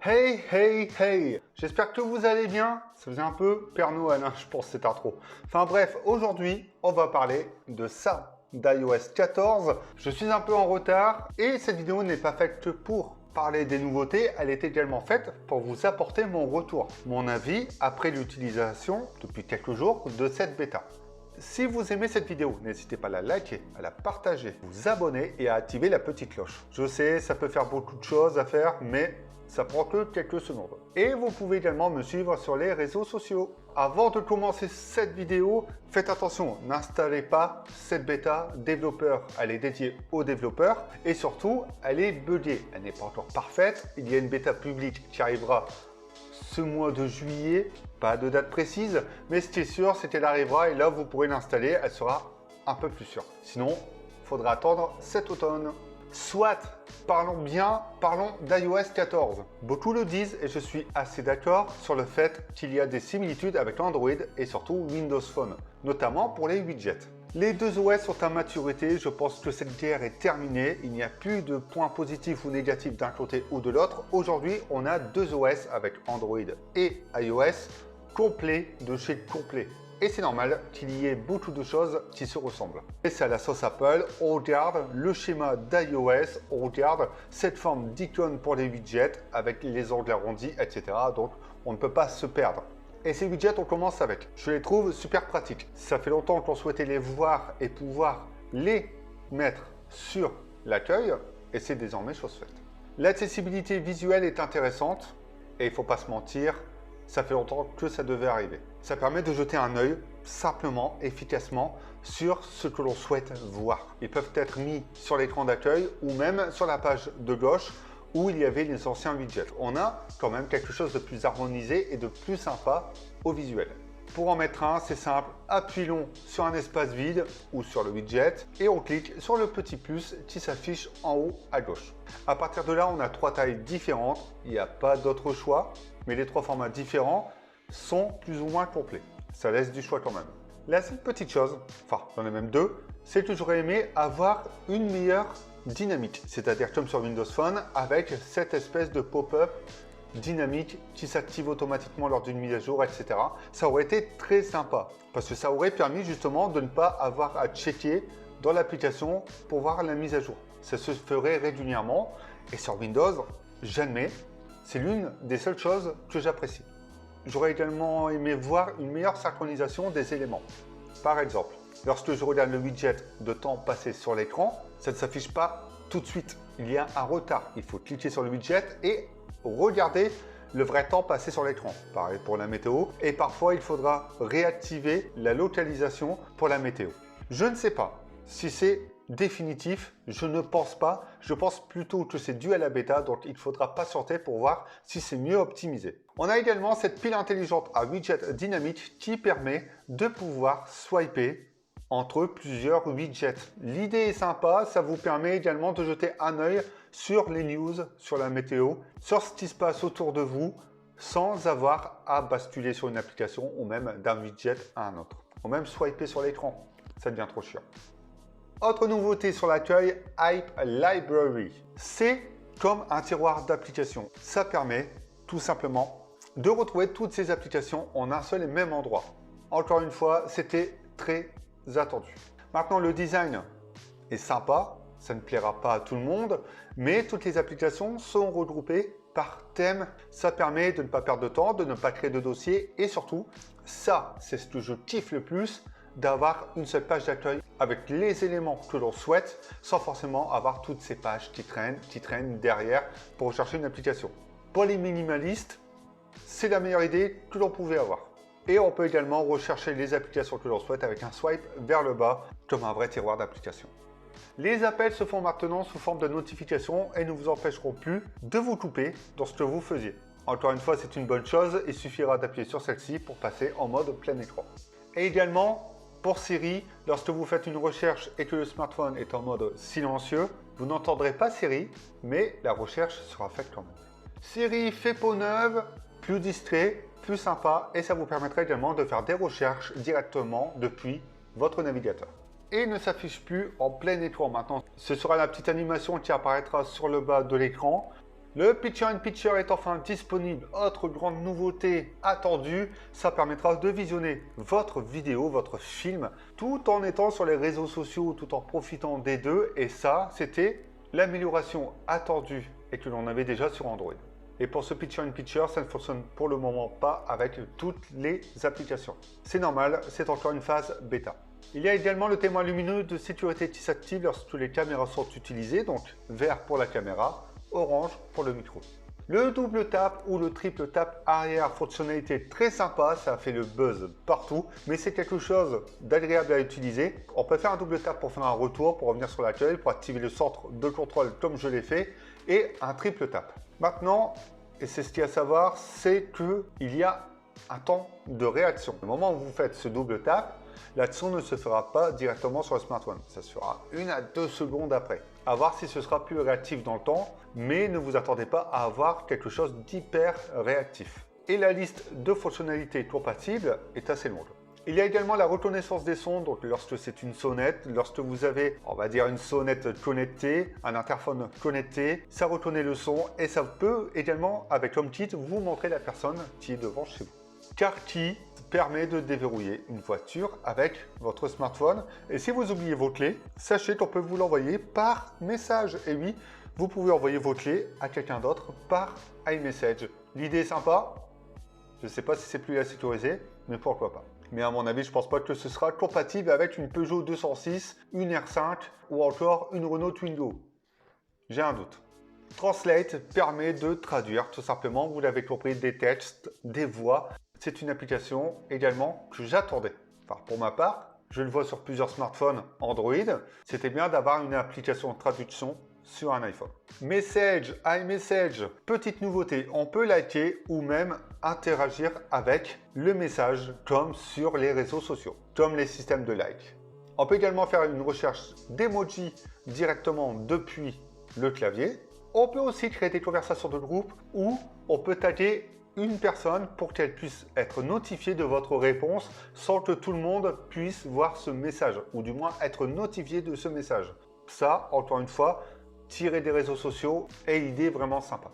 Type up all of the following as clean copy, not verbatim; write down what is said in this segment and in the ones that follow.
Hey, hey, hey! J'espère que vous allez bien. Ça faisait un peu Père Noël, hein, je pense, cette intro. Enfin bref, aujourd'hui, on va parler de ça, d'iOS 14. Je suis un peu en retard et cette vidéo n'est pas faite que pour parler des nouveautés, elle est également faite pour vous apporter mon retour, mon avis après l'utilisation depuis quelques jours de cette bêta. Si vous aimez cette vidéo, n'hésitez pas à la liker, à la partager, vous abonner et à activer la petite cloche. Je sais, ça peut faire beaucoup de choses à faire, mais ça prend que quelques secondes. Et vous pouvez également me suivre sur les réseaux sociaux. Avant de commencer cette vidéo, faites attention, n'installez pas cette bêta développeur. Elle est dédiée aux développeurs et surtout, elle est buggée. Elle n'est pas encore parfaite. Il y a une bêta publique qui arrivera ce mois de juillet, pas de date précise, mais ce qui est sûr, c'est qu'elle arrivera et là, vous pourrez l'installer, elle sera un peu plus sûre. Sinon, il faudra attendre cet automne. Soit, parlons d'iOS 14. Beaucoup le disent et je suis assez d'accord sur le fait qu'il y a des similitudes avec Android et surtout Windows Phone, notamment pour les widgets. Les deux OS sont à maturité, je pense que cette guerre est terminée, il n'y a plus de points positifs ou négatifs d'un côté ou de l'autre. Aujourd'hui, on a deux OS avec Android et iOS complets de chez complet. Et c'est normal qu'il y ait beaucoup de choses qui se ressemblent. Et c'est à la sauce Apple, on regarde le schéma d'iOS, on regarde cette forme d'icône pour les widgets avec les ongles arrondis, etc. Donc on ne peut pas se perdre. Et ces widgets, on commence avec. Je les trouve super pratiques. Ça fait longtemps qu'on souhaitait les voir et pouvoir les mettre sur l'accueil et c'est désormais chose faite. L'accessibilité visuelle est intéressante et il ne faut pas se mentir, ça fait longtemps que ça devait arriver. Ça permet de jeter un œil simplement, efficacement sur ce que l'on souhaite voir. Ils peuvent être mis sur l'écran d'accueil ou même sur la page de gauche où il y avait les anciens widgets. On a quand même quelque chose de plus harmonisé et de plus sympa au visuel. Pour en mettre un, c'est simple, appuyons sur un espace vide ou sur le widget et on clique sur le petit plus qui s'affiche en haut à gauche. À partir de là, on a trois tailles différentes, il n'y a pas d'autre choix, mais les trois formats différents sont plus ou moins complets. Ça laisse du choix quand même. La seule petite chose, enfin j'en ai même deux, c'est que j'aurais aimé avoir une meilleure dynamique, c'est-à-dire comme sur Windows Phone avec cette espèce de pop-up dynamique qui s'active automatiquement lors d'une mise à jour, etc. Ça aurait été très sympa parce que ça aurait permis justement de ne pas avoir à checker dans l'application pour voir la mise à jour. Ça se ferait régulièrement et sur Windows, j'admets, c'est l'une des seules choses que j'apprécie. J'aurais également aimé voir une meilleure synchronisation des éléments. Par exemple, lorsque je regarde le widget de temps passé sur l'écran, ça ne s'affiche pas tout de suite. Il y a un retard. Il faut cliquer sur le widget et regarder le vrai temps passé sur l'écran. Pareil pour la météo. Et parfois, il faudra réactiver la localisation pour la météo. Je ne sais pas si c'est définitif, je ne pense pas. Je pense plutôt que c'est dû à la bêta, donc il faudra patienter pour voir si c'est mieux optimisé. On a également cette pile intelligente à widget dynamique qui permet de pouvoir swiper entre plusieurs widgets. L'idée est sympa, ça vous permet également de jeter un œil sur les news, sur la météo, sur ce qui se passe autour de vous, sans avoir à basculer sur une application ou même d'un widget à un autre. Ou même swiper sur l'écran, ça devient trop chiant. Autre nouveauté sur l'accueil, Hype Library. C'est comme un tiroir d'applications. Ça permet tout simplement de retrouver toutes ces applications en un seul et même endroit. Encore une fois, c'était très attendu. Maintenant, le design est sympa. Ça ne plaira pas à tout le monde, mais toutes les applications sont regroupées par thème. Ça permet de ne pas perdre de temps, de ne pas créer de dossier et surtout, ça, c'est ce que je kiffe le plus, d'avoir une seule page d'accueil avec les éléments que l'on souhaite sans forcément avoir toutes ces pages qui traînent derrière pour rechercher une application. Pour les minimalistes, c'est la meilleure idée que l'on pouvait avoir. Et on peut également rechercher les applications que l'on souhaite avec un swipe vers le bas comme un vrai tiroir d'applications. Les appels se font maintenant sous forme de notification et ne vous empêcheront plus de vous couper dans ce que vous faisiez. Encore une fois, c'est une bonne chose, il suffira d'appuyer sur celle-ci pour passer en mode plein écran. Et également, pour Siri, lorsque vous faites une recherche et que le smartphone est en mode silencieux, vous n'entendrez pas Siri, mais la recherche sera faite quand même. Siri fait peau neuve, plus discret, plus sympa et ça vous permettra également de faire des recherches directement depuis votre navigateur. Et ne s'affiche plus en plein écran maintenant. Ce sera la petite animation qui apparaîtra sur le bas de l'écran Le Picture-in-Picture est enfin disponible. Autre grande nouveauté attendue, ça permettra de visionner votre vidéo, votre film, tout en étant sur les réseaux sociaux, tout en profitant des deux. Et ça, c'était l'amélioration attendue et que l'on avait déjà sur Android. Et pour ce Picture-in-Picture, ça ne fonctionne pour le moment pas avec toutes les applications. C'est normal, c'est encore une phase bêta. Il y a également le témoin lumineux de sécurité qui s'active lorsque les caméras sont utilisées, donc vert pour la caméra, orange pour le micro. Le double tap ou le triple tap arrière, fonctionnalité très sympa, ça a fait le buzz partout, mais c'est quelque chose d'agréable à utiliser. On peut faire un double tap pour faire un retour, pour revenir sur l'accueil, pour activer le centre de contrôle comme je l'ai fait, et un triple tap. Maintenant, et c'est ce qu'il y a à savoir, c'est qu'il y a un temps de réaction. Au moment où vous faites ce double tap, l'action ne se fera pas directement sur le smartphone. Ça se fera 1 à 2 secondes après. À voir si ce sera plus réactif dans le temps, mais ne vous attendez pas à avoir quelque chose d'hyper réactif. Et la liste de fonctionnalités compatibles est assez longue. Il y a également la reconnaissance des sons, donc lorsque c'est une sonnette, lorsque vous avez, on va dire, une sonnette connectée, un interphone connecté, ça reconnaît le son et ça peut également, avec HomeKit, vous montrer la personne qui est devant chez vous. CarKey permet de déverrouiller une voiture avec votre smartphone. Et si vous oubliez vos clés, sachez qu'on peut vous l'envoyer par message. Et oui, vous pouvez envoyer vos clés à quelqu'un d'autre par iMessage. L'idée est sympa. Je ne sais pas si c'est plus à sécuriser, mais pourquoi pas. Mais à mon avis, je ne pense pas que ce sera compatible avec une Peugeot 206, une R5 ou encore une Renault Twingo. J'ai un doute. Translate permet de traduire tout simplement, vous l'avez compris, des textes, des voix. C'est une application également que j'attendais. Enfin, pour ma part, je le vois sur plusieurs smartphones Android. C'était bien d'avoir une application de traduction sur un iPhone. Message, iMessage, petite nouveauté, on peut liker ou même interagir avec le message comme sur les réseaux sociaux, comme les systèmes de like. On peut également faire une recherche d'emoji directement depuis le clavier. On peut aussi créer des conversations de groupe où on peut taguer une personne pour qu'elle puisse être notifiée de votre réponse sans que tout le monde puisse voir ce message ou du moins être notifié de ce message. Ça, encore une fois, tiré des réseaux sociaux est idée vraiment sympa.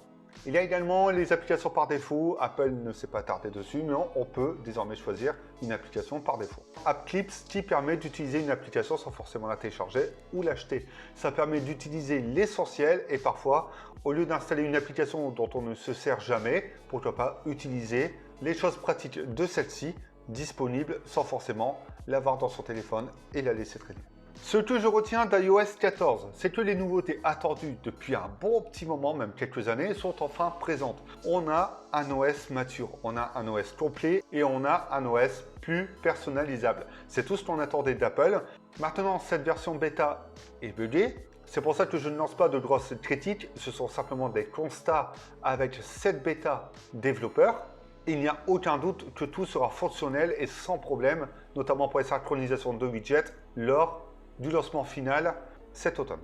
Il y a également les applications par défaut. Apple ne s'est pas tardé dessus, mais on peut désormais choisir une application par défaut. AppClips qui permet d'utiliser une application sans forcément la télécharger ou l'acheter. Ça permet d'utiliser l'essentiel et parfois, au lieu d'installer une application dont on ne se sert jamais, pourquoi pas utiliser les choses pratiques de celle-ci disponibles sans forcément l'avoir dans son téléphone et la laisser traîner. Ce que je retiens d'iOS 14, c'est que les nouveautés attendues depuis un bon petit moment, même quelques années, sont enfin présentes. On a un OS mature, on a un OS complet et on a un OS plus personnalisable. C'est tout ce qu'on attendait d'Apple. Maintenant, cette version bêta est buggée. C'est pour ça que je ne lance pas de grosses critiques. Ce sont simplement des constats avec cette bêta développeur. Il n'y a aucun doute que tout sera fonctionnel et sans problème, notamment pour les synchronisations de widgets lors du lancement final cet automne.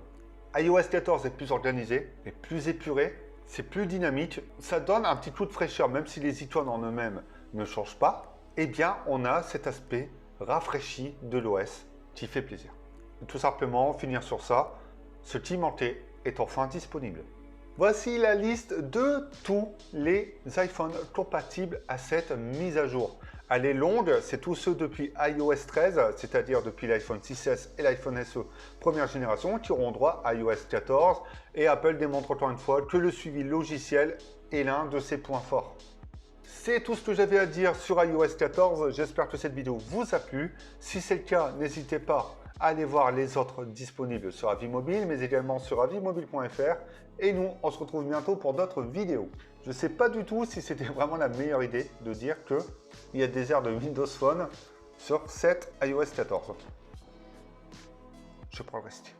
iOS 14 est plus organisé, est plus épuré, c'est plus dynamique, ça donne un petit coup de fraîcheur, même si les icônes en eux-mêmes ne changent pas, eh bien on a cet aspect rafraîchi de l'OS qui fait plaisir. Tout simplement, finir sur ça, ce qui manquait est enfin disponible. Voici la liste de tous les iPhones compatibles à cette mise à jour. Elle est longue, c'est tous ceux depuis iOS 13, c'est-à-dire depuis l'iPhone 6S et l'iPhone SE première génération, qui auront droit à iOS 14. Et Apple démontre encore une fois que le suivi logiciel est l'un de ses points forts. C'est tout ce que j'avais à dire sur iOS 14. J'espère que cette vidéo vous a plu. Si c'est le cas, n'hésitez pas à aller voir les autres disponibles sur Avimobile, mais également sur avimobile.fr. Et nous, on se retrouve bientôt pour d'autres vidéos. Je ne sais pas du tout si c'était vraiment la meilleure idée de dire qu'il y a des airs de Windows Phone sur cette iOS 14. Je prends le reste.